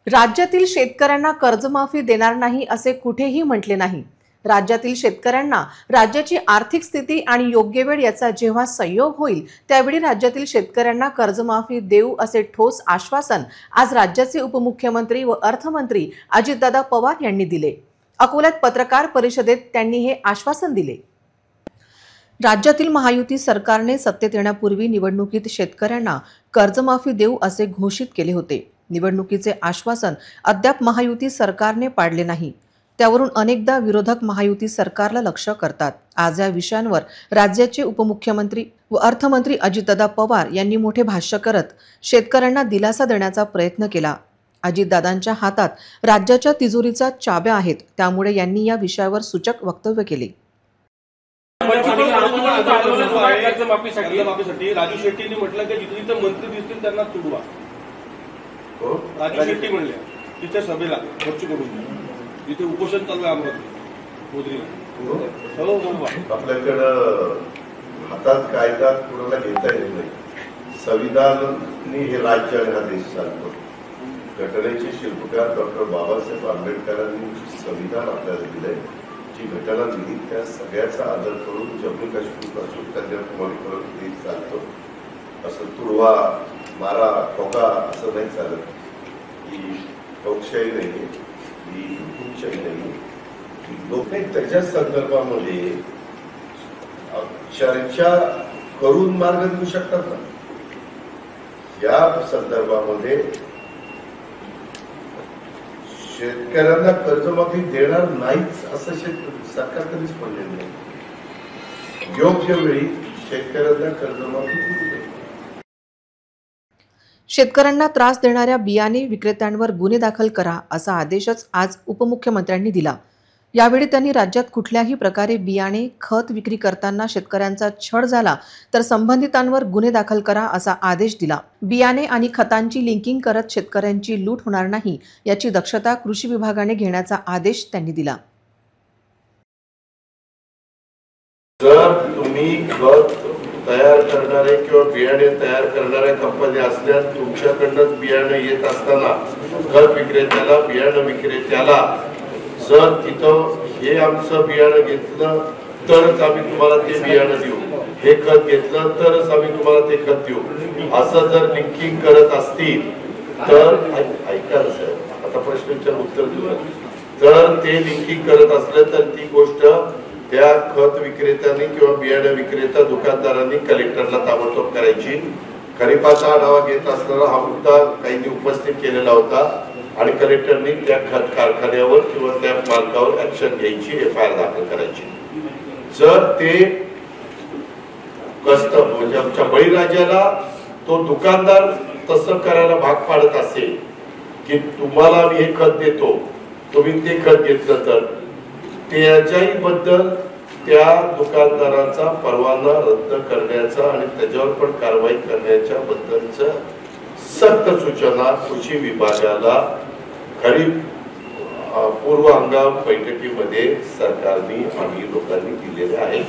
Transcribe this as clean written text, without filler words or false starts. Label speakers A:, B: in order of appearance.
A: राज्यातील शेतकऱ्यांना कर्जमाफी देणार नाही असे कुठेही म्हटले नाही। राज्यातील शेतकऱ्यांना राज्याची आर्थिक स्थिती आणि योग्य वेळ याचा जेव्हा संयोग होईल त्यावेळी राज्यातील शेतकऱ्यांना कर्जमाफी देऊ असे ठोस आश्वासन आज राज्याचे उपमुख्यमंत्री व अर्थमंत्री अजितदादा पवार यांनी दिले। अकोल्यात पत्रकार परिषदेत त्यांनी हे आश्वासन दिले। राज्यातील महायुती सरकारने सत्तेत येण्यापूर्वी निवडणुकीत शेतकऱ्यांना कर्जमाफी देऊ असे घोषित केले होते। निवडणुकीचे आश्वासन अद्याप महायुती सरकारने पाळले नाही। त्यावरून अनेकदा विरोधक महायुती सरकारला लक्ष्य करतात। आज या विषयांवर राज्याचे उपमुख्यमंत्री व अर्थमंत्री अजितदादा पवार यांनी मोठे भाष्य करत शेतकऱ्यांना दिलासा देण्याचा प्रयत्न केला। अजितदादांच्या हातात राज्याच्या तिजोरीचा चाव्या आहेत, त्यामुळे यांनी या विषयावर सूचक वक्तव्य केले।
B: कर्जमाफीसाठी राजू शेट्टींनी म्हटलं की जिथे मंत्री दिसतील त्यांना तुडवा। राजू शेट्टी म्हणले तिच्या सभेला खर्च करून तिथे उपोषण चालू आहे अमरावती।
C: आपल्याकडं हातात कायदा कुणाला घेता येत नाही। संविधानाने हे राज्य आणि हा देश चालतो। घटनेचे शिल्पकार डॉक्टर बाबासाहेब आंबेडकरांनी संविधान आपल्याला दिलंय, जी घटना दिली त्या सगळ्याचा आदर करून जम्मू काश्मीर पासून कन्याकुमारीपर्यंत देश चालतो। असं तुडवा मारा ठोका असं नाही चालत। ही लोकशाही नाही, ही हुकुमशाही नाही। लोक त्याच्या संदर्भामध्ये चर्चा करून मार्ग देऊ शकतात ना। या संदर्भामध्ये शेतकऱ्यांना कर्जमाफी देणार नाहीच असं सरकार कधीच म्हणलेलं नाही। योग्य वेळी शेतकऱ्यांना कर्जमाफी दिली जाईल।
A: शेतकऱ्यांना त्रास देणाऱ्या बियाणे विक्रेत्यांवर गुन्हे दाखल करा असा आदेशच आज उपमुख्यमंत्र्यांनी दिला। यावेळी त्यांनी राज्यात कुठल्याही प्रकारे बियाणे खत विक्री करताना शेतकऱ्यांचा छळ झाला तर संबंधितांवर गुन्हे दाखल करा असा आदेश दिला। बियाणे आणि खतांची लिंकिंग करत शेतकऱ्यांची लूट होणार नाही याची दक्षता कृषी विभागाने घेण्याचा आदेश त्यांनी दिला।
C: जर तुम्ही खत तयार करणारे किंवा बियाणे तयार करणाऱ्या कंपन्या असल्यास तुमच्याकडनं बियाणे येत असताना खत विक्रेत्याला बियाणे विक्रेत्याला जर तिथं हे आमचं बियाणं घेतलं तरच आम्ही तुम्हाला ते बियाणं देऊ, हे खत घेतलं तरच आम्ही तुम्हाला ते खत देऊ असं जर लिंकिंग करत असतील तर ऐका साहेब, आता प्रश्नाचं उत्तर देऊ। तर ते लिंकिंग करत असलं तर ती गोष्ट त्या खत विक्रेत्यांनी किंवा बियाणे विक्रेता दुकानदारांनी कलेक्टरला ताबडतोब करायची। खरीपाचा आढावा घेत असताना हा मुद्दा काहींनी उपस्थित केलेला होता आणि कलेक्टरनी त्या खत कारखान्यावर किंवा त्या मालकावर ऍक्शन घ्यायची, FIR दाखल करायची। जर ते कस्टम म्हणजे आमच्या बळीराजाला तो दुकानदार तसं करायला भाग पाडत असेल की तुम्हाला मी हे खत देतो, तुम्ही ते खत घेतलं तर त्याच्याही बद्दल त्या दुकानदाराचा परवाना रद्द करण्याचा आणि त्याच्यावर पण कारवाई करण्याच्या बद्दलचं सक्त सूचना कृषी विभागाला खरीप पूर्व हंगाम बैठकीमध्ये सरकारने आम्ही लोकांनी दिलेल्या आहेत।